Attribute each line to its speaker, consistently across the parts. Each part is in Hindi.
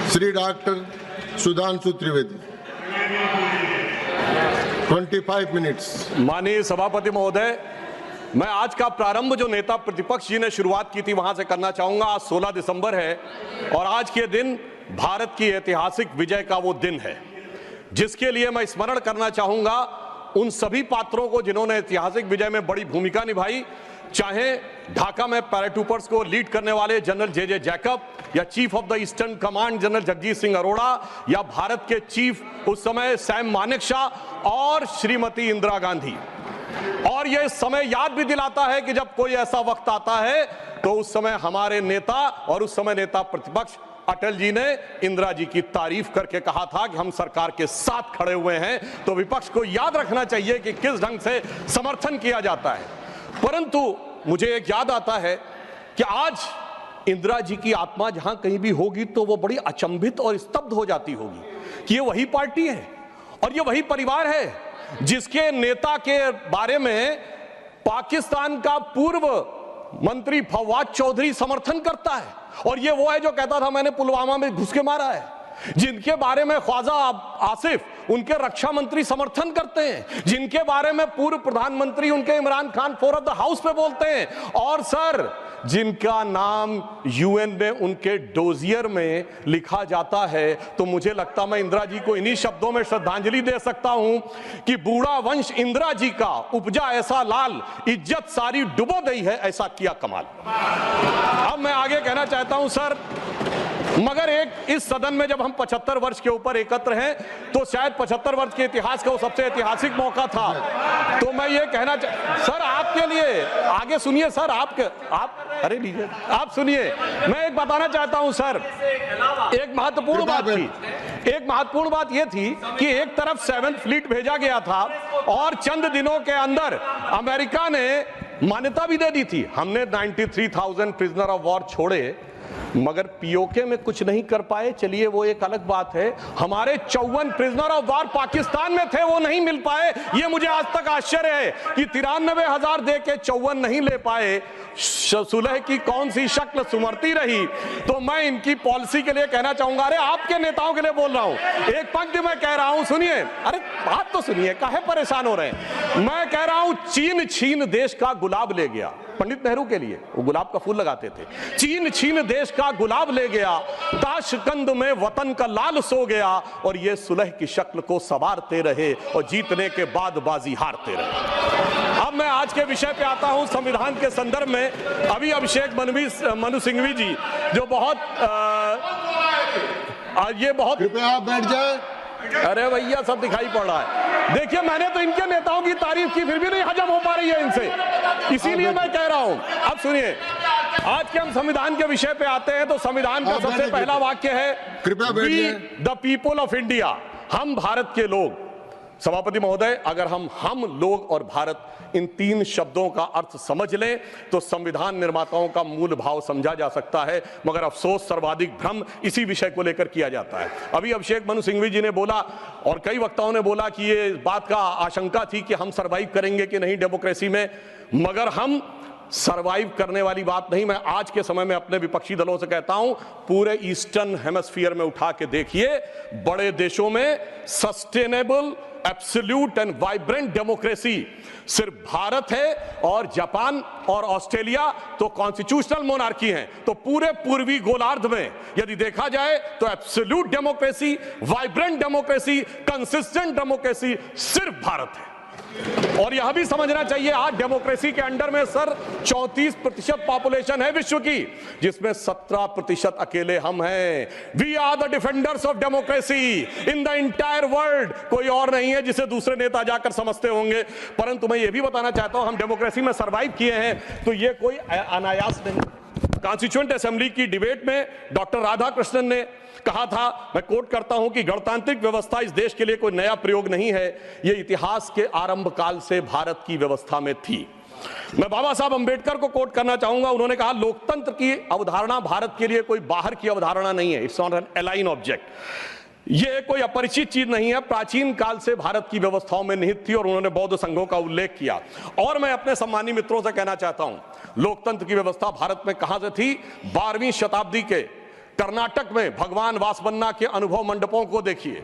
Speaker 1: Shri doctor Sudhanshu Trivedi 25 minutes.
Speaker 2: माननीय सभापति महोदय, मैं आज का प्रारंभ जो नेता प्रतिपक्ष जी ने शुरुआत की थी वहां से करना चाहूंगा। आज 16 दिसंबर है और आज के दिन भारत की ऐतिहासिक विजय का वो दिन है जिसके लिए मैं स्मरण करना चाहूंगा उन सभी पात्रों को जिन्होंने ऐतिहासिक विजय में बड़ी भूमिका निभाई, चाहे ढाका में पैराट्रूपर्स को लीड करने वाले जनरल जे जैकब या chief of the eastern command general Jagjit Singh Arora या भारत के चीफ उस समय सैम मानेकशॉ और श्रीमती इंदिरा गांधी। और यह समय याद भी दिलाता है कि जब कोई ऐसा वक्त आता है तो उस समय हमारे नेता और उस समय नेता प्रतिपक्ष अटल जी ने इंदिरा जी की तारीफ करके कहा था कि हम सरकार के साथ खड़े हुए हैं। तो विपक्ष को याद रखना चाहिए कि किस ढंग से समर्थन किया जाता है। परंतु मुझे एक याद आता है कि आज इंदिरा जी की आत्मा जहां कहीं भी होगी तो वो बड़ी अचंभित और स्तब्ध हो जाती होगी कि ये वही पार्टी है और ये वही परिवार है जिसके नेता के बारे में पाकिस्तान का पूर्व मंत्री फवाद चौधरी समर्थन करता है। और ये वो है जो कहता था मैंने पुलवामा में घुस के मारा है, जिनके बारे में ख्वाजा आसिफ उनके रक्षा मंत्री समर्थन करते हैं, जिनके बारे में पूर्व प्रधानमंत्री उनके Imran Khan floor of the house पे बोलते हैं, और सर जिनका नाम यूएन में उनके डोजियर में लिखा जाता है। तो मुझे लगता मैं इंदिरा जी को इन्हीं शब्दों में श्रद्धांजलि दे सकता हूं कि बूढ़ा वंश इंदिरा जी का उपजा ऐसा लाल, इज्जत सारी डुबो गई है ऐसा किया कमाल। अब मैं आगे कहना चाहता हूं सर, मगर एक इस सदन में जब हम 75 वर्ष के ऊपर एकत्र हैं तो शायद 75 वर्ष के इतिहास का वो सबसे ऐतिहासिक मौका था। तो मैं ये कहना सर आपके लिए आगे सुनिए सर, आप अरे लीजिए आप सुनिए, मैं एक बताना चाहता हूं सर, एक महत्वपूर्ण बात ये थी कि एक तरफ 7th फ्लीट भेजा गया था और चंद दिनों के अंदर अमेरिका ने मान्यता भी दे दी थी। हमने 93,000 प्रिजनर ऑफ वॉर छोड़े मगर पीओके में कुछ नहीं कर पाए। चलिए वो एक अलग बात है। हमारे 54 प्रिजनर ऑफ वॉर पाकिस्तान में थे, वो नहीं मिल पाए। ये मुझे आज तक आश्चर्य है कि 93,000 दे के 54 नहीं ले पाए। सुलह की कौन सी शक्ल सुमरती रही। तो मैं इनकी पॉलिसी के लिए कहना चाहूंगा, अरे आपके नेताओं के लिए बोल रहा हूं, एक पंक्ति में कह रहा हूं, सुनिए, अरे बात तो सुनिए, काहे परेशान हो रहे हैं। मैं कह रहा हूं चीन छीन देश का गुलाब ले गया। पंडित नेहरू के लिए वो गुलाब का फूल लगाते थे। चीन छीन देश का गुलाब ले गया, ताशकंद में वतन का लाल सो गया, और ये सुलह की शक्ल को संवारते रहे और जीतने के बाद बाजी हारते रहे। अब मैं आज के विषय पे आता हूं। संविधान के संदर्भ में अभी अभिषेक मनु सिंघवी जी जो बहुत
Speaker 1: कृपया आप बैठ जाए।
Speaker 2: अरे भैया सब दिखाई पड़ रहा है। देखिए मैंने तो इनके नेताओं की तारीफ की फिर भी नहीं हजम हो पा रही है इनसे, इसीलिए मैं कह रहा हूं। अब सुनिए, आज के हम संविधान के विषय पे आते हैं तो संविधान का सबसे पहला वाक्य है,
Speaker 1: कृपया बैठिए।
Speaker 2: द पीपल ऑफ इंडिया, हम भारत के लोग। सभापति महोदय, अगर हम लोग और भारत इन 3 शब्दों का अर्थ समझ लें तो संविधान निर्माताओं का मूल भाव समझा जा सकता है। मगर अफसोस सर्वाधिक भ्रम इसी विषय को लेकर किया जाता है। अभी अभिषेक मनु सिंघवी जी ने बोला और कई वक्ताओं ने बोला कि ये बात का आशंका थी कि हम सरवाइव करेंगे कि नहीं डेमोक्रेसी में, मगर हम सरवाइव करने वाली बात नहीं। मैं आज के समय में अपने विपक्षी दलों से कहता हूं, पूरे ईस्टर्न हेमिस्फीयर में उठा के देखिए, बड़े देशों में sustainable absolute and vibrant democracy सिर्फ भारत है, और जापान और ऑस्ट्रेलिया तो कॉन्स्टिट्यूशनल मोनार्की हैं। तो पूरे पूर्वी गोलार्ध में यदि देखा जाए तो absolute democracy, vibrant democracy, consistent democracy सिर्फ भारत है। और यह भी समझना चाहिए, आज डेमोक्रेसी के अंडर में सर 34% पॉपुलेशन है विश्व की, जिसमें 17% अकेले हम हैं। We are the defenders of democracy in the entire world. कोई और नहीं है जिसे दूसरे नेता जाकर समझते होंगे। परंतु मैं यह भी बताना चाहता हूं, हम डेमोक्रेसी में सर्वाइव किए हैं तो यह कोई अनायास नहीं। कॉन्स्टिट्यूएंट असेंबली की डिबेट में डॉक्टर राधाकृष्णन ने कहा था, मैं कोट करता हूं, कि गणतांत्रिक व्यवस्था इस देश के लिए कोई नया प्रयोग नहीं है, यह इतिहास के आरंभ काल से भारत की व्यवस्था में थी। मैं बाबा साहब अंबेडकर को कोट करना चाहूंगा। उन्होंने कहा, लोकतंत्र की अवधारणा भारत के लिए कोई बाहर की अवधारणा नहीं है, it's not an align object. यह कोई अपरिचित चीज नहीं है, प्राचीन काल से भारत की व्यवस्थाओं में निहित थी। और उन्होंने बौद्ध संघों का उल्लेख किया। और मैं अपने सम्मानी मित्रों से कहना चाहता हूं, लोकतंत्र की व्यवस्था भारत में कहां से थी? 12वीं शताब्दी के कर्नाटक में भगवान वासवन्ना के अनुभव मंडपों को देखिए।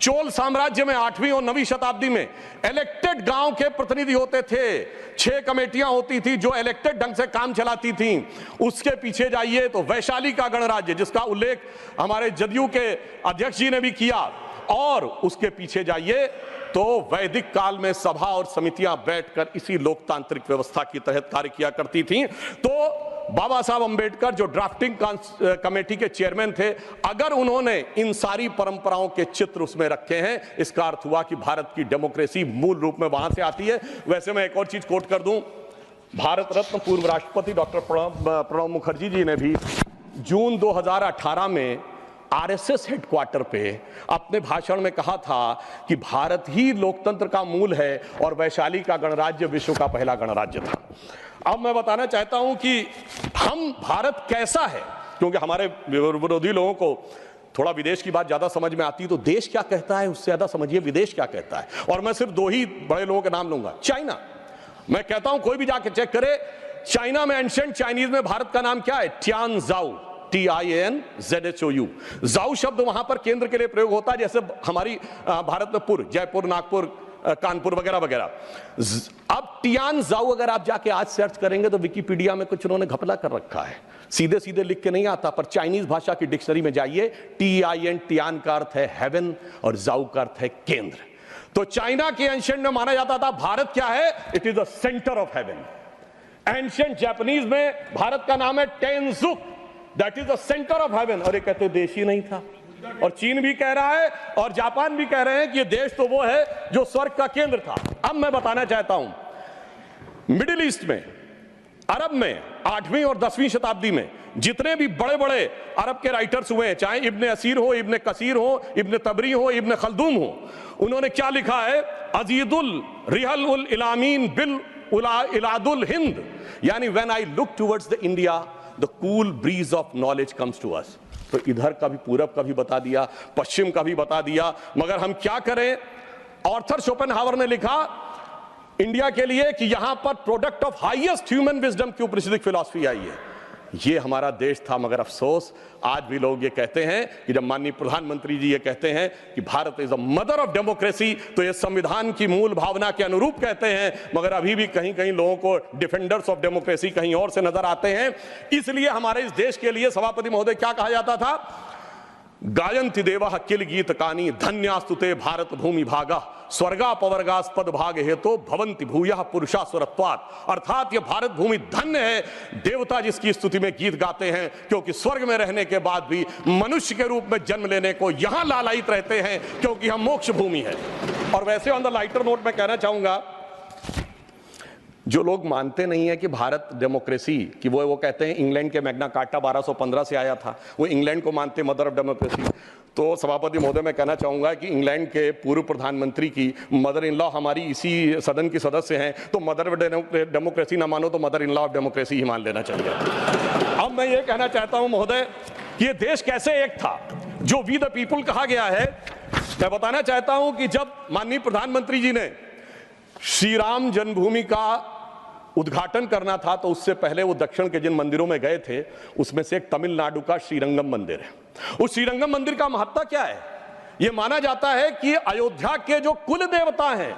Speaker 2: चोल साम्राज्य में 8वीं और 9वीं शताब्दी में इलेक्टेड गांव के प्रतिनिधि होते थे, 6 कमेटियां होती थी जो इलेक्टेड ढंग से काम चलाती थी। उसके पीछे जाइए तो वैशाली का गणराज्य, जिसका उल्लेख हमारे जदयू के अध्यक्ष जी ने भी किया, और उसके पीछे जाइए तो वैदिक काल में सभा और समितियां बैठकर इसी लोकतांत्रिक व्यवस्था के तहत कार्य किया करती थी। तो बाबा साहब अंबेडकर जो ड्राफ्टिंग कमेटी के चेयरमैन थे, अगर उन्होंने इन सारी परंपराओं के चित्र उसमें रखे हैं, इसका अर्थ हुआ कि भारत की डेमोक्रेसी मूल रूप में वहां से आती है। वैसे मैं एक और चीज कोट कर दूं, भारत रत्न पूर्व राष्ट्रपति डॉक्टर प्रणब मुखर्जी जी ने भी जून 2018 में आरएसएस हेडक्वार्टर पे अपने भाषण में कहा था कि भारत ही लोकतंत्र का मूल है और वैशाली का गणराज्य विश्व का पहला गणराज्य था। अब मैं बताना चाहता हूं कि हम भारत कैसा है, क्योंकि हमारे विरोधी लोगों को थोड़ा विदेश की बात ज्यादा समझ में आती है, तो देश क्या कहता है उससे ज्यादा समझिए विदेश क्या कहता है। और मैं सिर्फ 2 ही बड़े लोगों के नाम लूंगा। चाइना, मैं कहता हूं कोई भी जाके चेक करे, चाइना में एंशिएंट चाइनीज में भारत का नाम क्या है? TIANZHOU, TIANZHOU। जाऊ शब्द वहां पर केंद्र के लिए प्रयोग होता है, जैसे हमारी भारत में पुर, जयपुर, नागपुर, कानपुर वगैरह वगैरह। अब TIANZHOU अगर आप जाके आज सर्च करेंगे तो विकिपीडिया में कुछ उन्होंने घपला कर रखा है, सीधे सीधे लिख के नहीं आता, पर चाइनीज भाषा की डिक्शनरी में जाइए, TIAN का अर्थ है हेवन और जाऊ का अर्थ है केंद्र। तो चाइना के एंशिएंट में माना जाता था भारत क्या है? It is the centre of heaven. Ancient Japanese में भारत का नाम है Tenjiku, that is the centre of heaven. और ये कहते देश ही नहीं था, और चीन भी कह रहा है और जापान भी कह रहे हैं कि ये देश तो वो है जो स्वर्ग का केंद्र था। अब मैं बताना चाहता हूं, मिडिल ईस्ट में, अरब में 8वीं और 10वीं शताब्दी में जितने भी बड़े बड़े अरब के राइटर्स हुए हैं, चाहे इब्ने असीर हो, इब्ने कसीर हो, इब्ने तबरी हो, इब्ने खल्दूम हो, उन्होंने क्या लिखा है? अजीदुल रिहल उल इलामीन बिल इलादुल हिंद, यानी when I look towards the India the cool breeze of knowledge comes to us. तो इधर का भी, पूरब का भी बता दिया, पश्चिम का भी बता दिया, मगर हम क्या करें? आर्थर शोपेनहावर ने लिखा इंडिया के लिए कि यहां पर product of highest human wisdom की उपनिषदिक फिलॉसफी आई है। ये हमारा देश था, मगर अफसोस आज भी लोग ये कहते हैं कि जब माननीय प्रधानमंत्री जी ये कहते हैं कि Bharat is a mother of democracy, तो ये संविधान की मूल भावना के अनुरूप कहते हैं, मगर अभी भी कहीं कहीं लोगों को डिफेंडर्स ऑफ डेमोक्रेसी कहीं और से नजर आते हैं। इसलिए हमारे इस देश के लिए सभापति महोदय क्या कहा जाता था? गायन्ति देवः किल गीत कानी धन्यास्तुते भारत भूमि भागा स्वर्गापवर्गास्पद भाग हेतु भवंति भूयः पुरुषा स्वरत्वात्। अर्थात ये भारत भूमि धन्य है, देवता जिसकी स्तुति में गीत गाते हैं, क्योंकि स्वर्ग में रहने के बाद भी मनुष्य के रूप में जन्म लेने को यहां लालायित रहते हैं, क्योंकि हम मोक्ष भूमि है। और वैसे ऑन द लाइटर नोट मैं कहना चाहूंगा, जो लोग मानते नहीं है कि भारत डेमोक्रेसी कि वो कहते हैं इंग्लैंड के मैग्ना कार्टा 1215 से आया था, वो इंग्लैंड को मानते मदर ऑफ डेमोक्रेसी। तो सभापति महोदय मैं कहना चाहूंगा कि इंग्लैंड के पूर्व प्रधानमंत्री की मदर इन लॉ हमारी इसी सदन की सदस्य हैं, तो मदर ऑफ डेमोक्रेसी ना मानो तो mother in law of democracy ही मान लेना चाहिए। अब मैं ये कहना चाहता हूं महोदय कि ये देश कैसे एक था जो वी द पीपुल कहा गया है। मैं बताना चाहता हूं कि जब माननीय प्रधानमंत्री जी ने श्री राम जन्मभूमि का उद्घाटन करना था, तो उससे पहले वो दक्षिण के जिन मंदिरों में गए थे उसमें से एक तमिलनाडु का श्रीरंगम मंदिर है। उस श्रीरंगम मंदिर का महत्ता क्या है? यह माना जाता है कि अयोध्या के जो कुल देवता हैं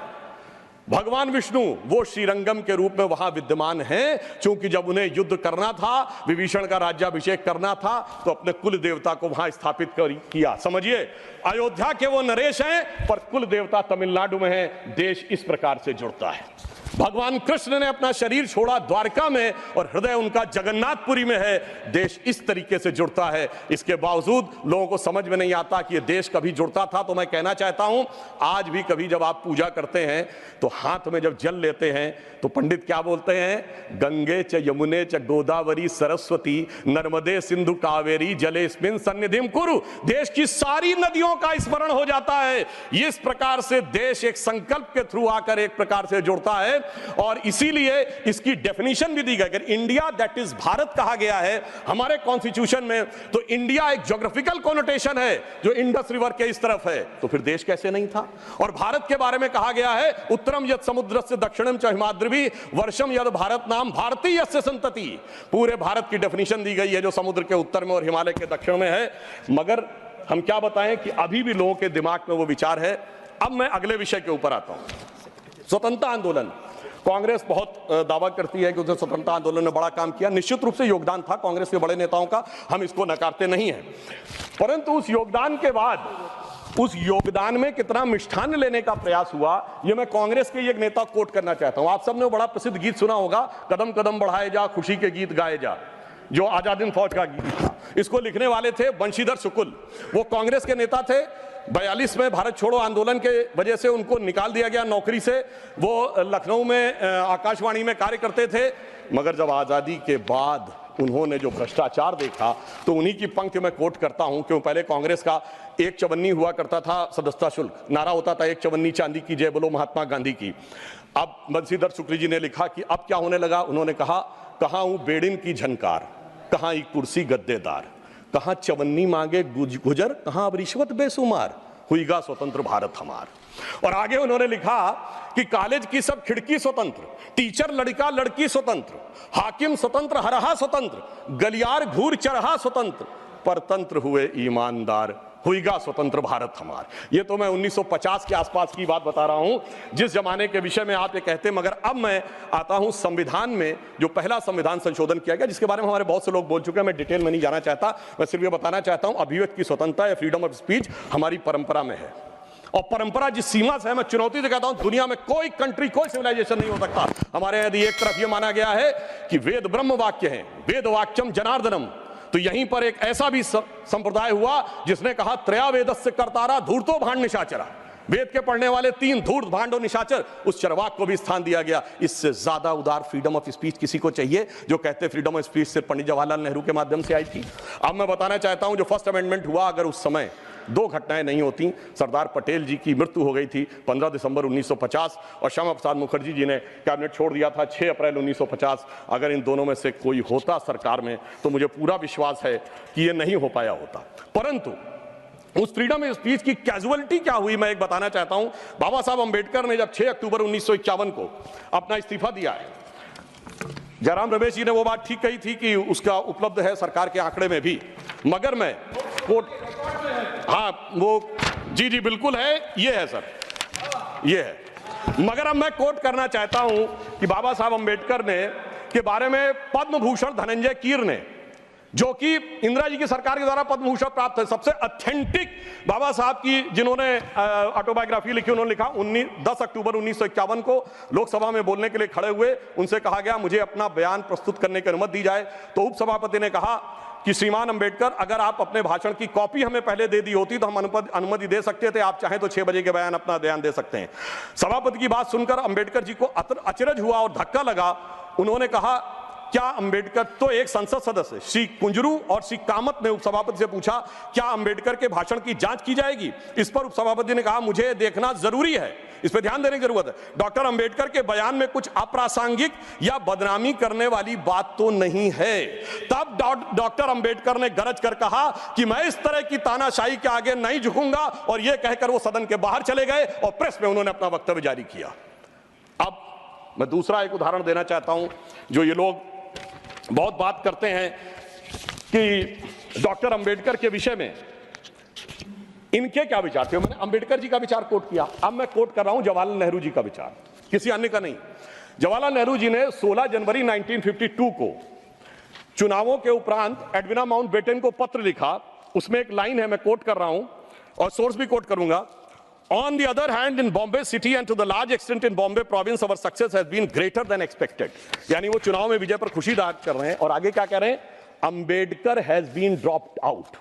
Speaker 2: भगवान विष्णु, वो श्रीरंगम के रूप में वहां विद्यमान हैं, क्योंकि जब उन्हें युद्ध करना था, विभीषण का राज्याभिषेक करना था, तो अपने कुल देवता को वहां स्थापित किया। समझिए, अयोध्या के वो नरेश हैं पर कुल देवता तमिलनाडु में है। देश इस प्रकार से जुड़ता है। भगवान कृष्ण ने अपना शरीर छोड़ा द्वारका में और हृदय उनका जगन्नाथपुरी में है। देश इस तरीके से जुड़ता है। इसके बावजूद लोगों को समझ में नहीं आता कि यह देश कभी जुड़ता था। तो मैं कहना चाहता हूं, आज भी कभी जब आप पूजा करते हैं तो हाथ में जब जल लेते हैं तो पंडित क्या बोलते हैं? गंगे च यमुने च गोदावरी सरस्वती नर्मदे सिंधु कावेरी जलेस्मिन् सन्निधिं कुरु। देश की सारी नदियों का स्मरण हो जाता है। इस प्रकार से देश एक संकल्प के थ्रू आकर एक प्रकार से जुड़ता है। और इसीलिए इसकी डेफिनेशन भी दी गई। अगर इंडिया दैट इज भारत कहा गया है हमारे कॉन्स्टिट्यूशन में, तो इंडिया एक ज्योग्राफिकल कोनोटेशन है जो इंडस रिवर के इस तरफ है, तो फिर देश कैसे नहीं था। और भारत के बारे में कहा गया है उत्तरम यद समुद्रस्य दक्षिणम च हिमाद्रिभि वर्षम यद भारत नाम भारतीय यस्य संतति। पूरे भारत की डेफिनेशन दी गई है जो समुद्र के उत्तर में और हिमालय के दक्षिण में है। मगर हम क्या बताएं कि अभी भी लोगों के दिमाग में वो विचार है। अब मैं अगले विषय के ऊपर आता हूं। स्वतंत्रता आंदोलन, कांग्रेस बहुत दावा करती है कि उसने स्वतंत्रता आंदोलन में बड़ा काम किया। निश्चित रूप से योगदान था कांग्रेस के बड़े नेताओं का, हम इसको नकारते नहीं हैं। परंतु उस योगदान के बाद उस योगदान में कितना मिष्ठान लेने का प्रयास हुआ, यह मैं कांग्रेस के एक नेता कोट करना चाहता हूं। आप सबने बड़ा प्रसिद्ध गीत सुना होगा, कदम कदम बढ़ाए जा खुशी के गीत गाए जा, जो आजाद फौज का गीत था। इसको लिखने वाले थे बंशीधर शुक्ल, वो कांग्रेस के नेता थे। 42 में भारत छोड़ो आंदोलन के वजह से उनको निकाल दिया गया नौकरी से। वो लखनऊ में आकाशवाणी में कार्य करते थे। मगर जब आजादी के बाद उन्होंने जो भ्रष्टाचार देखा, तो उन्हीं की पंक्ति में कोट करता हूं। क्यों, पहले कांग्रेस का 1 चवन्नी हुआ करता था सदस्यता शुल्क, नारा होता था 1 चवन्नी चांदी की जय बोलो महात्मा गांधी की। अब बंशीधर शुक्ल जी ने लिखा कि अब क्या होने लगा। उन्होंने कहा, कहां हूं बेड़िन की झनकार, कहां एक कुर्सी गद्देदार, कहां चवन्नी मांगे गुजर, कहां अब रिश्वत बेसुमार, हुईगा स्वतंत्र भारत हमार। और आगे उन्होंने लिखा कि कॉलेज की सब खिड़की स्वतंत्र, टीचर लड़का लड़की स्वतंत्र, हाकिम स्वतंत्र हरहा स्वतंत्र, गलियार घूर चरहा स्वतंत्र, परतंत्र हुए ईमानदार, हुईगा स्वतंत्र भारत हमार। ये तो मैं 1950 के आसपास की बात बता रहा हूं, जिस जमाने के विषय में आप ये कहते हैं। मगर अब मैं आता हूं संविधान में, जो पहला संविधान संशोधन किया गया, जिसके बारे में हमारे बहुत से लोग बोल चुके हैं, मैं डिटेल में नहीं जाना चाहता। मैं सिर्फ ये बताना चाहता हूं, अभिव्यक्ति की स्वतंत्रता या फ्रीडम ऑफ स्पीच हमारी परंपरा में है। और परंपरा जिस सीमा से है, मैं चुनौती से कहता हूं, दुनिया में कोई कंट्री, कोई सिविलाइजेशन नहीं हो सकता। हमारे यदि एक तरफ यह माना गया है कि वेद ब्रह्म वाक्य है, वेद वाक्यम जनार्दनम, तो यहीं पर एक ऐसा भी संप्रदाय हुआ जिसने कहा त्रया वेदस्य कर्तारा धूर्तो भांड निशाचरा। वेद के पढ़ने वाले 3 धूर्त भांड और निशाचर, उस चरवाक को भी स्थान दिया गया। इससे ज्यादा उदार फ्रीडम ऑफ स्पीच किसी को चाहिए? जो कहते फ्रीडम ऑफ स्पीच सिर्फ पंडित जवाहरलाल नेहरू के माध्यम से आई थी। अब मैं बताना चाहता हूं, जो फर्स्ट अमेंडमेंट हुआ, अगर उस समय 2 घटनाएं नहीं होती, सरदार पटेल जी की मृत्यु हो गई थी 15 दिसंबर 1950, और श्यामा प्रसाद मुखर्जी जी ने कैबिनेट छोड़ दिया था 6 अप्रैल 1950। अगर इन दोनों में से कोई होता सरकार में, तो मुझे पूरा विश्वास है कि यह नहीं हो पाया होता। परंतु उस फ्रीडम ऑफ स्पीच की कैजुअलिटी क्या हुई, मैं एक बताना चाहता हूं। बाबा साहब अंबेडकर ने जब 6 अक्टूबर 1951 को अपना इस्तीफा दिया है, जयराम रमेश जी ने वो बात ठीक कही थी कि उसका उपलब्ध है सरकार के आंकड़े में भी। मगर मैं कोट, हाँ वो जी बिल्कुल है, ये है सर, ये है। मगर अब मैं कोट करना चाहता हूं कि बाबा साहब अंबेडकर ने के बारे में पद्म भूषण धनंजय कीर ने, जो कि इंदिरा जी की सरकार के द्वारा पद्म भूषण प्राप्त है, सबसे ऑथेंटिक बाबा साहब की जिन्होंने ऑटोबायोग्राफी लिखी, उन्होंने लिखा 10 अक्टूबर 1951 को लोकसभा में बोलने के लिए खड़े हुए। उनसे कहा गया मुझे अपना बयान प्रस्तुत करने की अनुमति दी जाए। तो उपसभापति ने कहा कि श्रीमान अंबेडकर, अगर आप अपने भाषण की कॉपी हमें पहले दे दी होती तो हम अनुमति दे सकते थे, आप चाहें तो 6 बजे के बयान अपना बयान दे सकते हैं। सभापति की बात सुनकर अंबेडकर जी को अचरज हुआ और धक्का लगा। उन्होंने कहा, क्या अंबेडकर, तो एक संसद सदस्य श्री कुंजरू और श्री कामत ने उपसभापति से पूछा, क्या अंबेडकर के भाषण की जांच की जाएगी? इस पर उपसभापति ने कहा, मुझे देखना जरूरी है, इस पर ध्यान देने की जरूरत है। डॉक्टर अंबेडकर के बयान में कुछ अप्रासंगिक या बदनामी करने वाली बात तो नहीं है। तब डॉक्टर अंबेडकर ने गरज कर कहा कि मैं इस तरह की तानाशाही के आगे नहीं झुकूंगा, और यह कहकर वो सदन के बाहर चले गए और प्रेस में उन्होंने अपना वक्तव्य जारी किया। अब मैं दूसरा एक उदाहरण देना चाहता हूं। जो ये लोग बहुत बात करते हैं कि डॉक्टर अंबेडकर के विषय में इनके क्या विचार थे, मैंने अंबेडकर जी का विचार कोट किया। अब मैं कोट कर रहा हूं जवाहरलाल नेहरू जी का विचार, किसी अन्य का नहीं। जवाहरलाल नेहरू जी ने 16 जनवरी 1952 को चुनावों के उपरांत एडविना माउंटबेटन को पत्र लिखा। उसमें एक लाइन है, मैं कोट कर रहा हूं और सोर्स भी कोट करूंगा। On the other hand, in Bombay city and to the large extent in Bombay province, our success has been greater than expected. यानी वो चुनाव में विजय पर खुशी जाहिर कर रहे हैं। और आगे क्या कह रहे हैं? Ambedkar has been dropped out.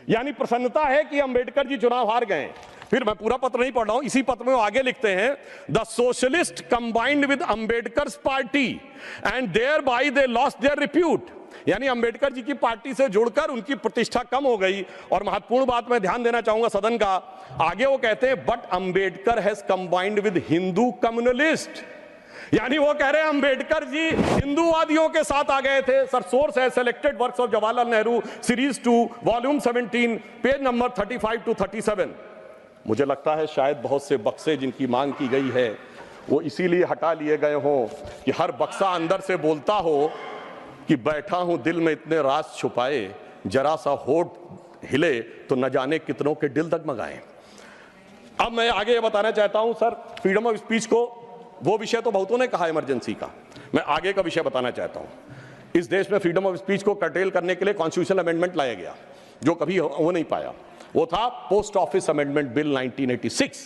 Speaker 2: यानी प्रसन्नता है कि अंबेडकर जी चुनाव हार गए। फिर मैं पूरा पत्र नहीं पढ़ रहा हूं, इसी पत्र में वो आगे लिखते हैं, the socialist combined with Ambedkar's party and thereby they lost their repute. यानी अंबेडकर जी की पार्टी से जुड़कर उनकी प्रतिष्ठा कम हो गई। और महत्वपूर्ण बात मैं ध्यान देना चाहूंगा सदन का, आगे वो कहते हैं, but Ambedkar has combined with Hindu communalist. यानी वो कह रहे हैं अंबेडकर जी हिंदूवादियों के साथ आ गए थे। सर सोर्स है selected works of Jawaharlal Nehru series 2 volume 17 page number 35 to 37। मुझे लगता है शायद बहुत से बक्से जिनकी मांग की गई है वो इसीलिए हटा लिए गए हों कि हर बक्सा अंदर से बोलता हो कि बैठा हूं दिल में इतने राज छुपाए, जरा सा होठ हिले तो न जाने कितनों के दिल डगमगाए। अब मैं आगे ये बताना चाहता हूं सर, फ्रीडम ऑफ स्पीच को, वो विषय तो बहुतों ने कहा इमरजेंसी का, मैं आगे का विषय बताना चाहता हूं। इस देश में फ्रीडम ऑफ स्पीच को कर्टेल करने के लिए कॉन्स्टिट्यूशनल अमेंडमेंट लाया गया जो कभी हो नहीं पाया। वो था पोस्ट ऑफिस अमेंडमेंट बिल 1986,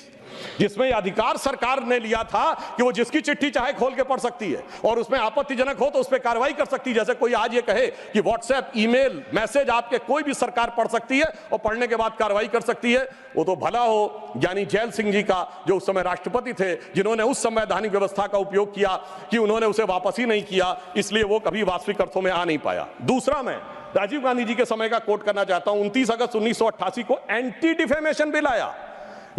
Speaker 2: जिसमें यह अधिकार सरकार ने लिया था कि वो जिसकी चिट्ठी चाहे खोल के पढ़ सकती है और उसमें आपत्तिजनक हो तो उस पर कार्रवाई कर सकती है। जैसे कोई आज ये कहे कि व्हाट्सएप ईमेल मैसेज आपके कोई भी सरकार पढ़ सकती है और पढ़ने के बाद कार्रवाई कर सकती है, वो तो भला हो ज्ञानी जैल सिंह जी का जो उस समय राष्ट्रपति थे, जिन्होंने उस संवैधानिक व्यवस्था का उपयोग किया कि उन्होंने उसे वापस ही नहीं किया, इसलिए वो कभी वास्तविक अर्थों में आ नहीं पाया। दूसरा, मैं राजीव गांधी जी के समय का कोट करना चाहता हूं। 29 अगस्त 1988 को एंटी डिफेमेशन बिल आया,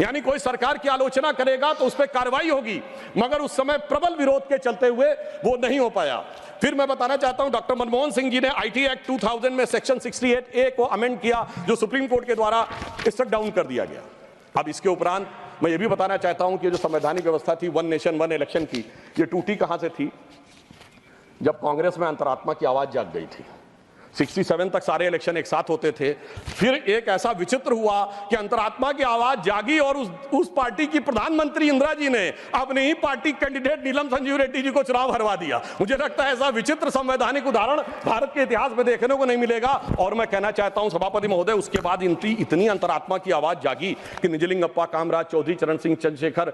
Speaker 2: यानी कोई सरकार की आलोचना करेगा तो उस पर कार्रवाई होगी, मगर उस समय प्रबल विरोध के चलते हुए वो नहीं हो पाया। फिर मैं बताना चाहता हूं डॉक्टर मनमोहन सिंह जी ने आईटी एक्ट 2000 में सेक्शन 68A को अमेंड किया, जो सुप्रीम कोर्ट के द्वारा स्ट्रक डाउन कर दिया गया। अब इसके उपरांत मैं ये भी बताना चाहता हूं कि जो संवैधानिक व्यवस्था थी वन नेशन वन इलेक्शन की, ये टूटी कहां से थी? जब कांग्रेस में अंतरात्मा की आवाज जाग गई थी। 67 तक सारे इलेक्शन एक साथ होते थे, फिर एक ऐसा विचित्र हुआ कि अंतरात्मा की आवाज जागी और उस पार्टी की प्रधानमंत्री इंदिरा जी ने अपने ही पार्टी कैंडिडेट नीलम संजीव रेड्डी जी को चुनाव हरवा दिया। मुझे लगता है ऐसा विचित्र संवैधानिक उदाहरण भारत के इतिहास में देखने को नहीं मिलेगा। और मैं कहना चाहता हूं सभापति महोदय, उसके बाद इतनी अंतरात्मा की आवाज जागी कि निजलिंगप्पा, कामराज, चौधरी चरण सिंह, चंद्रशेखर,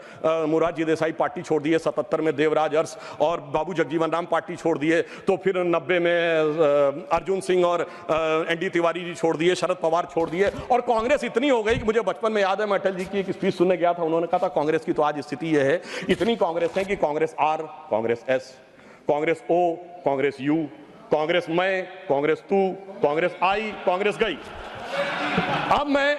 Speaker 2: मोरारजी देसाई पार्टी छोड़ दिए, 77 में देवराज अरस और बाबू जगजीवन राम पार्टी छोड़ दिए, तो फिर 90 में अर्जुन सिंह और एनडी तिवारी जी छोड़ दिए, शरद पवार छोड़ दिए, और कांग्रेस इतनी हो गई कि मुझे बचपन में याद है, मैं अटल जी की एक स्पीच सुनने गया था, उन्होंने कहा था कांग्रेस की तो आज स्थिति यह है, इतनी कांग्रेस है कि Congress R, Congress S, Congress O, Congress U, Congress मैं, कांग्रेस तू, कांग्रेस आई, कांग्रेस गई। अब मैं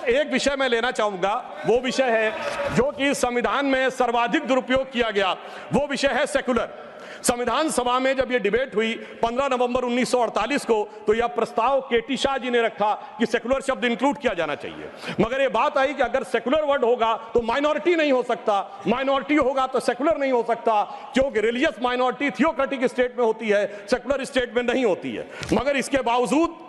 Speaker 2: एक विषय में लेना चाहूंगा, वो विषय है जो कि संविधान में सर्वाधिक दुरुपयोग किया गया, वो विषय है सेकुलर। संविधान सभा में जब यह डिबेट हुई 15 नवंबर 1948 को, तो यह प्रस्ताव केटी शाह जी ने रखा कि सेकुलर शब्द इंक्लूड किया जाना चाहिए, मगर यह बात आई कि अगर सेकुलर वर्ड होगा तो माइनॉरिटी नहीं हो सकता, माइनॉरिटी होगा तो सेकुलर नहीं हो सकता, क्योंकि रिलीजियस माइनॉरिटी थियोक्रेटिक स्टेट में होती है, सेकुलर स्टेट में नहीं होती है। मगर इसके बावजूद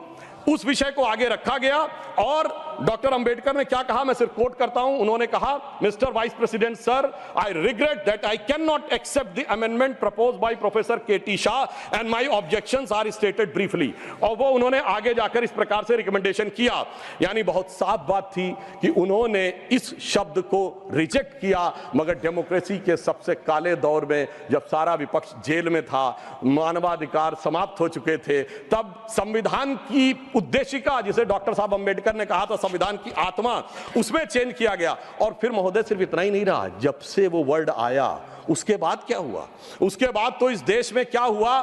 Speaker 2: उस विषय को आगे रखा गया और डॉक्टर अंबेडकर ने क्या कहा, मैं सिर्फ कोट करता हूं, उन्होंने कहा, mister vice president sir, I regret that I can not accept the amendment proposed by professor KT Shah and my objections are stated briefly. और वो उन्होंने आगे जाकर इस प्रकार से रिकमेंडेशन किया, यानी बहुत साफ बात थी कि उन्होंने इस शब्द को रिजेक्ट किया। मगर डेमोक्रेसी के सबसे काले दौर में, जब सारा विपक्ष जेल में था, मानवाधिकार समाप्त हो चुके थे, तब संविधान की उद्देशिका, जिसे डॉक्टर साहब अंबेडकर ने कहा था संविधान की आत्मा, उसमें चेंज किया गया। और फिर महोदय सिर्फ इतना ही नहीं रहा, जब से वो वर्ड आया उसके बाद क्या हुआ? उसके बाद तो इस देश में क्या हुआ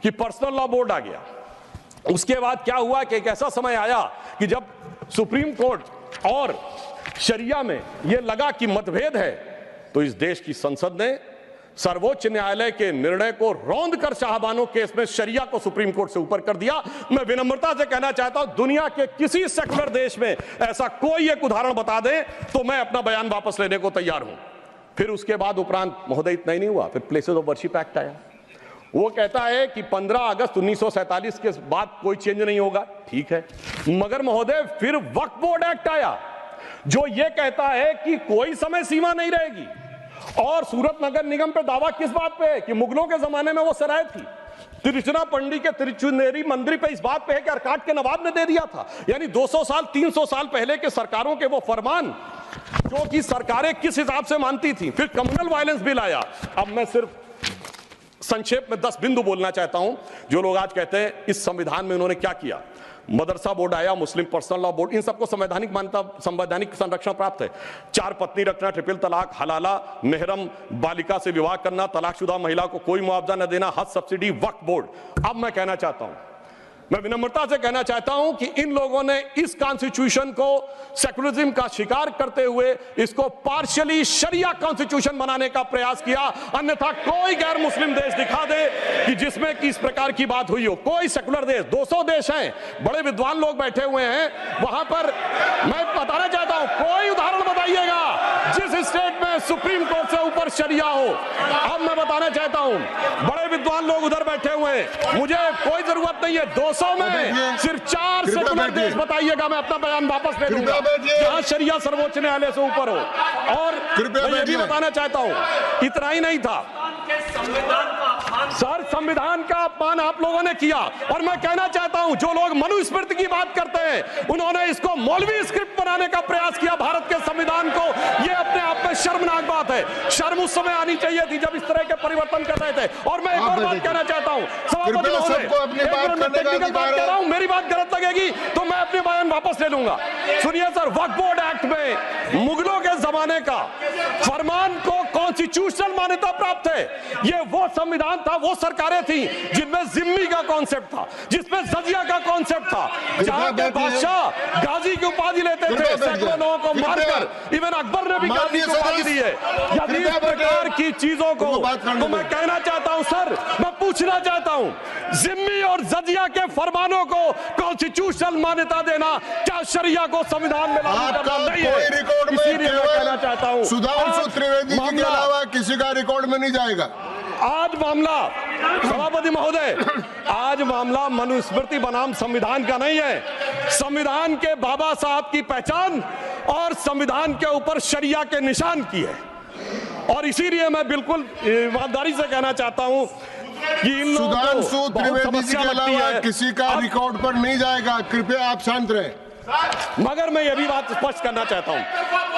Speaker 2: कि पर्सनल लॉ बोर्ड आ गया। उसके बाद क्या हुआ कि एक ऐसा समय आया कि जब सुप्रीम कोर्ट और शरिया में यह लगा कि मतभेद है, तो इस देश की संसद ने सर्वोच्च न्यायालय के निर्णय को रौंद कर शाहबानो केस में शरिया को सुप्रीम कोर्ट से ऊपर कर दिया। मैं विनम्रता से कहना चाहता हूं, दुनिया के किसी सेकुलर देश में ऐसा कोई एक उदाहरण बता दें तो मैं अपना बयान वापस लेने को तैयार हूं। फिर उसके बाद उपरांत महोदय इतना ही नहीं हुआ, फिर प्लेसेस ऑफ वर्शिप एक्ट आया। वो कहता है कि 15 अगस्त 1947 के बाद कोई चेंज नहीं होगा, ठीक है, मगर महोदय फिर वक्फ बोर्ड एक्ट आया जो यह कहता है कि कोई समय सीमा नहीं रहेगी। और सूरत नगर निगम पे दावा किस बात पे है कि मुगलों के जमाने में वो सराय थी, तिरुचिरापल्ली के तिरुचुनेरी मंदिर पे इस बात पे है कि अरकाट के नवाब ने दे दिया था। यानी 200 साल 300 साल पहले के सरकारों के वो फरमान जो कि सरकारें किस हिसाब से मानती थी। फिर कम्युनल वायलेंस बिल आया। अब मैं सिर्फ संक्षेप में 10 बिंदु बोलना चाहता हूं। जो लोग आज कहते हैं इस संविधान में उन्होंने क्या किया, मदरसा बोर्ड आया, मुस्लिम पर्सनल लॉ बोर्ड, इन सबको संवैधानिक मान्यता, संवैधानिक संरक्षण प्राप्त है। 4 पत्नी रखना, ट्रिपल तलाक, हलाला, मेहरम बालिका से विवाह करना, तलाकशुदा महिला को कोई मुआवजा न देना, हज सब्सिडी, वक्फ बोर्ड। अब मैं कहना चाहता हूं मैं विनम्रता से कहना चाहता हूं कि इन लोगों ने इस कॉन्स्टिट्यूशन को सेकुलरिज्म का शिकार करते हुए इसको पार्शियली शरिया कॉन्स्टिट्यूशन बनाने का प्रयास किया। अन्यथा कोई गैर मुस्लिम देश दिखा दे कि जिसमें कि इस प्रकार की बात हुई हो, कोई सेकुलर देश, 200 देश हैं, बड़े विद्वान लोग बैठे हुए हैं वहां पर। मैं बताना चाहता हूं, कोई उदाहरण बताइएगा जिस स्टेट में सुप्रीम कोर्ट से ऊपर शरिया हो। अब मैं बताना चाहता हूं, बड़े विद्वान लोग उधर बैठे हुए हैं, मुझे कोई जरूरत नहीं है 200 में सिर्फ 4 सेकुलर देश बताइएगा, मैं अपना बयान वापस ले लूंगा जहां शरिया सर्वोच्च न्यायालय से ऊपर हो। और मैं ये भी बताना चाहता हूं, इतना ही नहीं था सर, संविधान का अपमान आप लोगों ने किया। और मैं कहना चाहता हूं, जो लोग मनुस्मृति की बात करते हैं उन्होंने इसको मौलवी स्क्रिप्ट बनाने का प्रयास किया भारत के संविधान को। यह अपने आप में शर्मनाक बात है। शर्म उस समय आनी चाहिए थी जब इस तरह के परिवर्तन कर रहे थे। और मैं एक और बात कहना चाहता हूं, सभापति महोदय, टेक्निकल बात कह रहा हूं, मेरी बात गलत लगेगी तो मैं अपने बयान वापस ले लूंगा। सुनिए सर, वक्फ बोर्ड एक्ट में मुगलों के जमाने का फरमान को कॉन्स्टिट्यूशनल मान्यता प्राप्त है। यह वो संविधान था, वो सरकारें थी जिनमें जिम्मी का कॉन्सेप्ट था, जिसमें जजिया का कॉन्सेप्ट था, जहां के बादशाह गाजी की उपाधि लेते थे, सैकड़ों लोगों को मारकर। इवन अकबर ने भी गाजी की उपाधि दी है। यदि इस प्रकार की चीजों को तो मैं कहना चाहता हूं सर, मैं पूछना चाहता हूं, जिम्मी और जजिया के फरमानों को कॉन्स्टिट्यूशनल मान्यता देना क्या शरिया को संविधान में लागू करना नहीं है? इसीलिए मैं कहना चाहता हूं,
Speaker 1: सुधांशु त्रिवेदी जी के अलावा किसी का रिकॉर्ड में नहीं जाएगा।
Speaker 2: आज मामला, सभापति महोदय, आज मामला मनुस्मृति बनाम संविधान का नहीं है। संविधान के बाबा साहब की पहचान और संविधान के ऊपर शरिया के निशान की है। और इसीलिए मैं बिल्कुल ईमानदारी से कहना चाहता हूं कि इन लोगों को
Speaker 1: सुधांशु त्रिवेदी जी के अलावा किसी का रिकॉर्ड पर नहीं जाएगा। कृपया आप शांत रहें।
Speaker 2: मगर मैं यह भी बात स्पष्ट करना चाहता हूं,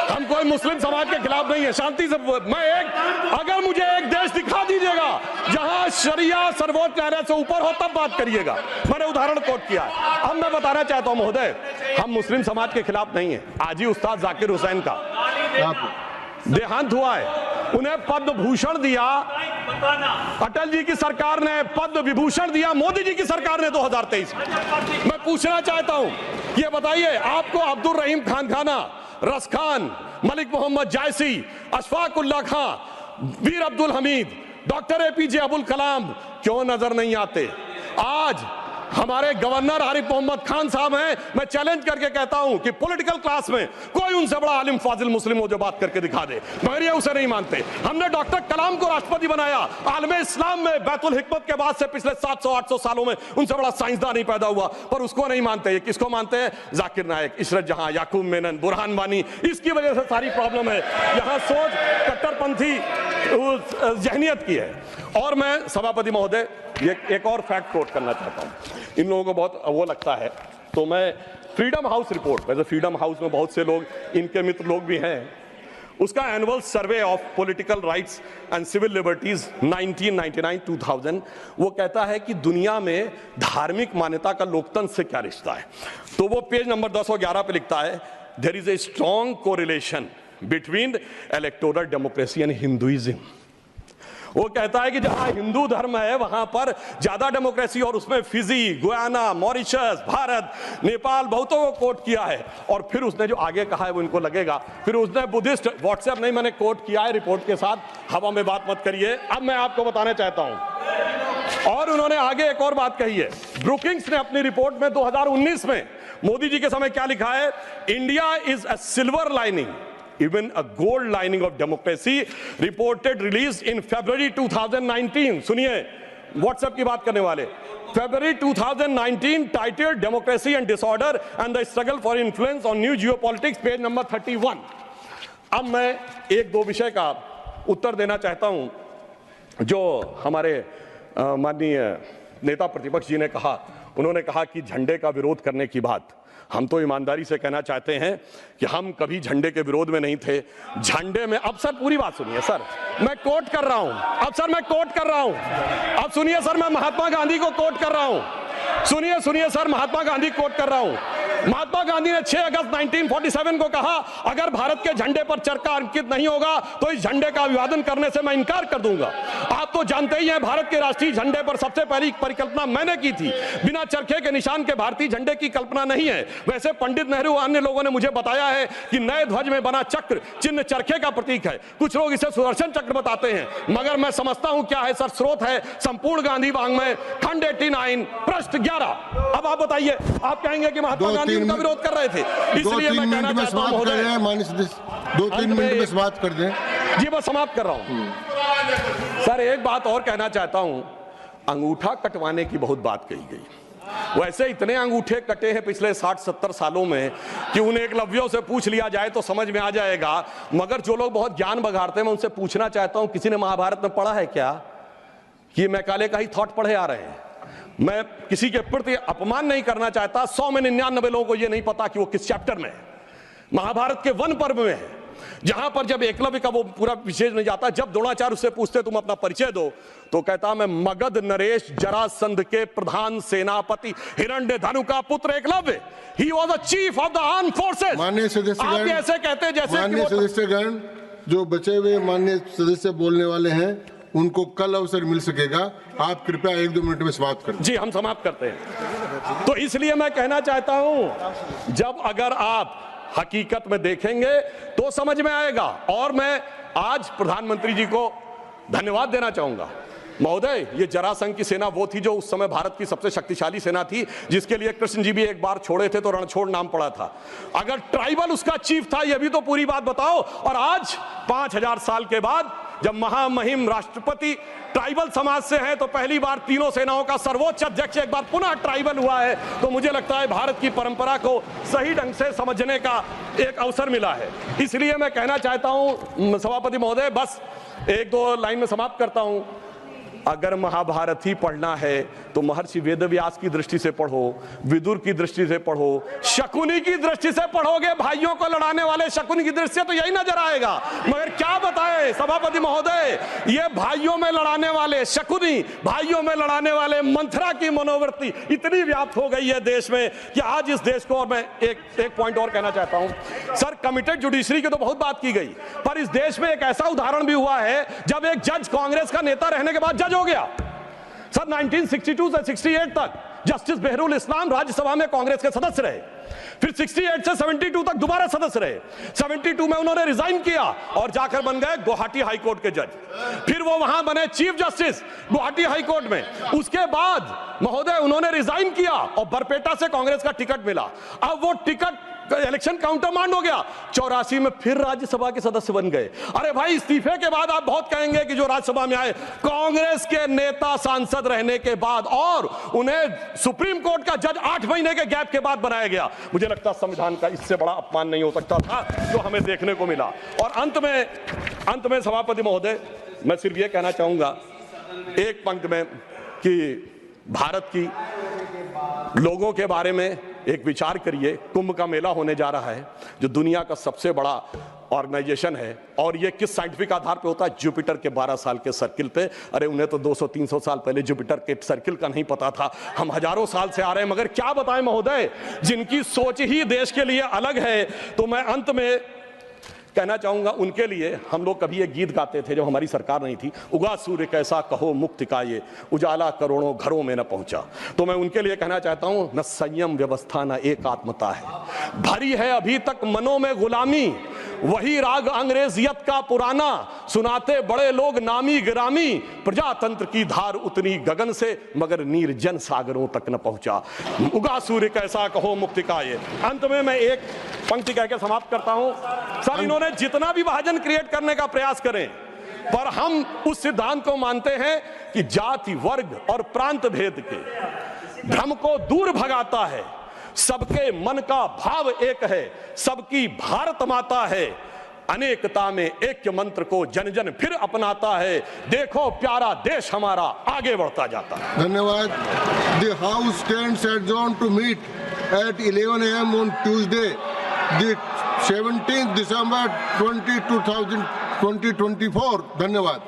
Speaker 2: हम कोई मुस्लिम समाज के खिलाफ नहीं है, शांति से। अगर मुझे एक देश दिखा दीजिएगा जहां शरिया सर्वोच्च न्यायालय से ऊपर हो तब बात करिएगा। मैंने उदाहरण कोट किया है। अब मैं बताना चाहता हूं महोदय, हम मुस्लिम समाज के खिलाफ नहीं है। आज ही उस्ताद जाकिर हुसैन का देहांत हुआ है, उन्हें पद्म भूषण दिया, अटल जी की सरकार ने पद्म विभूषण दिया, मोदी जी की सरकार ने 2023 में। मैं पूछना चाहता हूं, ये बताइए, आपको अब्दुल रहीम खान खाना, रस खान, मलिक मोहम्मद जायसी, अशफाक उल्लाह खां, वीर अब्दुल हमीद, डॉक्टर एपीजे अब्दुल कलाम क्यों नजर नहीं आते? आज हमारे गवर्नर आरिफ मोहम्मद खान साहब हैं। मैं चैलेंज करके कहता हूं कि पॉलिटिकल क्लास में कोई उनसे बड़ा आलिम फाजिल मुस्लिम हो जो बात करके दिखा दे, मगर ये उसे नहीं मानते। हमने डॉक्टर कलाम को राष्ट्रपति बनाया, आलम इस्लाम में बैतुल हिकमत के बाद से पिछले 700-800 सालों में उनसे बड़ा साइंसदान नहीं पैदा हुआ, पर उसको नहीं मानते। ये किसको मानते हैं? जाकिर नायक, इशरत जहां, याकूब मेनन, बुरहान वानी। इसकी वजह से सारी प्रॉब्लम है। यहाँ सोच कट्टरपंथी जहनियत की है। और मैं सभापति महोदय ये एक और फैक्ट कोट करना चाहता हूं, इन लोगों को बहुत वो लगता है, तो मैं फ्रीडम हाउस रिपोर्ट, वैसे फ्रीडम हाउस में बहुत से लोग इनके मित्र लोग भी हैं, उसका annual survey of political rights and civil liberties 1999-2000 वो कहता है कि दुनिया में धार्मिक मान्यता का लोकतंत्र से क्या रिश्ता है। तो वो पेज नंबर 1011 पे लिखता है, there is a strong correlation between electoral democracy and Hinduism. वो कहता है कि जहां हिंदू धर्म है वहां पर ज्यादा डेमोक्रेसी, और उसमें Fiji, Guyana, Mauritius, Bharat, Nepal बहुतों को कोट किया है। और फिर उसने जो आगे कहा है वो इनको लगेगा, फिर उसने बुद्धिस्ट, व्हाट्सएप नहीं, मैंने कोट किया है रिपोर्ट के साथ, हवा में बात मत करिए। अब मैं आपको बताना चाहता हूं, और उन्होंने आगे एक और बात कही है। ब्रुकिंग्स ने अपनी रिपोर्ट में 2019 में मोदी जी के समय क्या लिखा है? India is a silver lining, even a gold lining of democracy, reported released in February 2019. सुनिए, WhatsApp की बात करने वाले, February 2019 titled Democracy and Disorder and the Struggle for Influence on New Geopolitics, page number 31। अब मैं एक दो विषय का उत्तर देना चाहता हूं जो हमारे माननीय नेता प्रतिपक्ष जी ने कहा। उन्होंने कहा कि झंडे का विरोध करने की बात, हम तो ईमानदारी से कहना चाहते हैं कि हम कभी झंडे के विरोध में नहीं थे। झंडे में, अब सर पूरी बात सुनिए सर, मैं कोट कर रहा हूं, अब सर मैं कोट कर रहा हूं, अब सुनिए सर, मैं महात्मा गांधी को कोट कर रहा हूं, सुनिए सर, महात्मा गांधी कोट कर रहा हूं। महात्मा गांधी ने 6 अगस्त 1947 को कहा, अगर भारत के झंडे पर चरखा अंकित नहीं होगा तो इस झंडे का अभिवादन करने से मैं इनकार कर दूंगा। आप तो जानते ही हैं, भारत के राष्ट्रीय झंडे पर सबसे पहली परिकल्पना मैंने की थी। बिना चरखे के निशान के भारतीय झंडे की कल्पना नहीं है। वैसे पंडित नेहरू और अन्य लोगों ने मुझे बताया है कि नए ध्वज में बना चक्र चिन्ह चरखे का प्रतीक है। कुछ लोग इसे सुदर्शन चक्र बताते हैं, मगर मैं समझता हूं क्या है सर। स्रोत है संपूर्ण गांधी वाङ्मय, खंड 89 पृष्ठ 11। अब आप बताइए, आप कहेंगे कि महात्मा गांधी उनका विरोध कर रहे थे, इसलिए मैं कहना चाहता हूं महोदय,
Speaker 1: 2-3 मिनट में समाप्त कर दें।
Speaker 2: जी मैं समाप्त कर रहा हूं। सर एक बात और कहना चाहता हूं, अंगूठा कटवाने की बहुत बात कही गई। वैसे इतने अंगूठे कटे हैं पिछले 60-70 सालों में कि उन्हें एकलव्यों से पूछ लिया जाए तो समझ में आ जाएगा। मगर जो लोग बहुत ज्ञान बघाड़ते हैं, मैं उनसे पूछना चाहता हूं, किसी ने महाभारत में पढ़ा है क्या? कि मैकाले का ही थॉट पढ़े आ रहे हैं। मैं किसी के प्रति अपमान नहीं करना चाहता। 100 में 99 लोगों को यह नहीं पता कि वो किस चैप्टर में है। महाभारत के वन पर्व में है, जहां पर जब एकलव्य का वो पूरा विशेष नहीं जाता, जब द्रोणाचार्य उससे पूछते तुम अपना परिचय दो, तो कहता मैं मगध नरेश जरासंध के प्रधान सेनापति हिरण्यधनु का पुत्र Eklavya. He was the chief of the armed forces.
Speaker 1: माननीय सदस्यगण,
Speaker 2: आप ऐसे कहते हैं जैसे
Speaker 1: माननीय सदस्यगण, जो बचे हुए माननीय सदस्य बोलने वाले हैं उनको कल अवसर मिल सकेगा। आप कृपया 1-2 मिनट में समाप्त करें।
Speaker 2: जी हम समाप्त करते हैं। तो इसलिए मैं कहना चाहता हूं, जब अगर आप हकीकत में देखेंगे तो समझ में आएगा। और मैं आज प्रधानमंत्री जी को धन्यवाद देना चाहूंगा। महोदय, ये जरासंध की सेना वो थी जो उस समय भारत की सबसे शक्तिशाली सेना थी, जिसके लिए कृष्ण जी भी एक बार छोड़े थे तो रणछोड़ नाम पड़ा था। अगर ट्राइबल उसका चीफ था, ये भी तो पूरी बात बताओ। और आज 5000 साल के बाद जब महामहिम राष्ट्रपति ट्राइबल समाज से हैं, तो पहली बार तीनों सेनाओं का सर्वोच्च अध्यक्ष एक बार पुनः ट्राइबल हुआ है। तो मुझे लगता है भारत की परंपरा को सही ढंग से समझने का एक अवसर मिला है। इसलिए मैं कहना चाहता हूं सभापति महोदय, बस 1-2 लाइन में समाप्त करता हूं। अगर महाभारत ही पढ़ना है तो महर्षि वेदव्यास की दृष्टि से पढ़ो, विदुर की दृष्टि से पढ़ो, शकुनी की दृष्टि से पढ़ोगे, भाइयों को लड़ाने वाले शकुनी की दृष्टि से, तो यही नजर आएगा। मगर क्या बताएं सभापति महोदय, ये भाइयों में लड़ाने वाले शकुनी, भाइयों में लड़ाने वाले मंथरा की मनोवृत्ति इतनी व्याप्त हो गई है देश में कि आज इस देश को, और मैं एक पॉइंट और कहना चाहता हूं सर, कमिटेड जुडिशरी की तो बहुत बात की गई, पर इस देश में एक ऐसा उदाहरण भी हुआ है जब एक जज कांग्रेस का नेता रहने के बाद जज हो गया। सर 1962 से 68 तक जस्टिस बहरुल इस्लाम राज्यसभा में कांग्रेस के सदस्य रहे। फिर 68 से 72 तक दोबारा सदस्य रहे। 72 में उन्होंने रिजाइन किया और जाकर बन गए गुवाहाटी हाईकोर्ट के जज। फिर वो वहां बने चीफ जस्टिस गुवाहाटी हाईकोर्ट में। उसके बाद महोदय उन्होंने रिजाइन किया और बरपेटा से कांग्रेस का टिकट मिला। अब वो टिकट इलेक्शन काउंटर मांड हो गया। 84 में फिर राज्यसभा के सदस्य बन गए। अरे भाई, इस्तीफे के बाद आप बहुत कहेंगे कि जो राज्यसभा में आए कांग्रेस के नेता सांसद रहने के बाद, और उन्हें सुप्रीम कोर्ट का जज 8 महीने के गैप के बाद बनाया गया। मुझे लगता संविधान का इससे बड़ा अपमान नहीं हो सकता था जो हमें देखने को मिला। और अंत में सभापति महोदय, मैं सिर्फ ये कहना चाहूंगा एक पंक्ति में कि भारत की लोगों के बारे में एक विचार करिए। कुंभ का मेला होने जा रहा है, जो दुनिया का सबसे बड़ा ऑर्गेनाइजेशन है, और ये किस साइंटिफिक आधार पे होता है? जुपिटर के 12 साल के सर्किल पे। अरे उन्हें तो 200-300 साल पहले जुपिटर के सर्किल का नहीं पता था, हम हजारों साल से आ रहे हैं। मगर क्या बताएं महोदय, जिनकी सोच ही देश के लिए अलग है। तो मैं अंत में कहना चाहूंगा, उनके लिए हम लोग कभी एक गीत गाते थे जब हमारी सरकार नहीं थी, उगा सूर्य कैसा कहो मुक्ति का ये, उजाला करोड़ों घरों में न पहुंचा। तो मैं उनके लिए कहना चाहता हूं, न संयम व्यवस्था न एकात्मता है, भरी है अभी तक मनों में गुलामी, वही राग अंग्रेजियत का पुराना, सुनाते बड़े लोग नामी गिरामी, प्रजातंत्र की धार उतनी गगन से मगर निर्जन सागरों तक न पहुंचा, उगा सूर्य कैसा कहो मुक्ति का ये। अंत में मैं एक पंक्ति कहकर समाप्त करता हूं। सर इन्होंने जितना भी विभाजन क्रिएट करने का प्रयास करें, पर हम उस सिद्धांत को मानते हैं कि जाति, वर्ग और प्रांत भेद के भ्रम को दूर भगाता है, सबके मन का भाव एक है, सबकी भारत माता है, अनेकता में ऐक्य मंत्र को जन जन फिर अपनाता है, देखो प्यारा देश हमारा आगे बढ़ता जाता है।
Speaker 1: धन्यवाद। The House stands adjourned to meet at 11 AM on Tuesday, the 17th December 2024. धन्यवाद।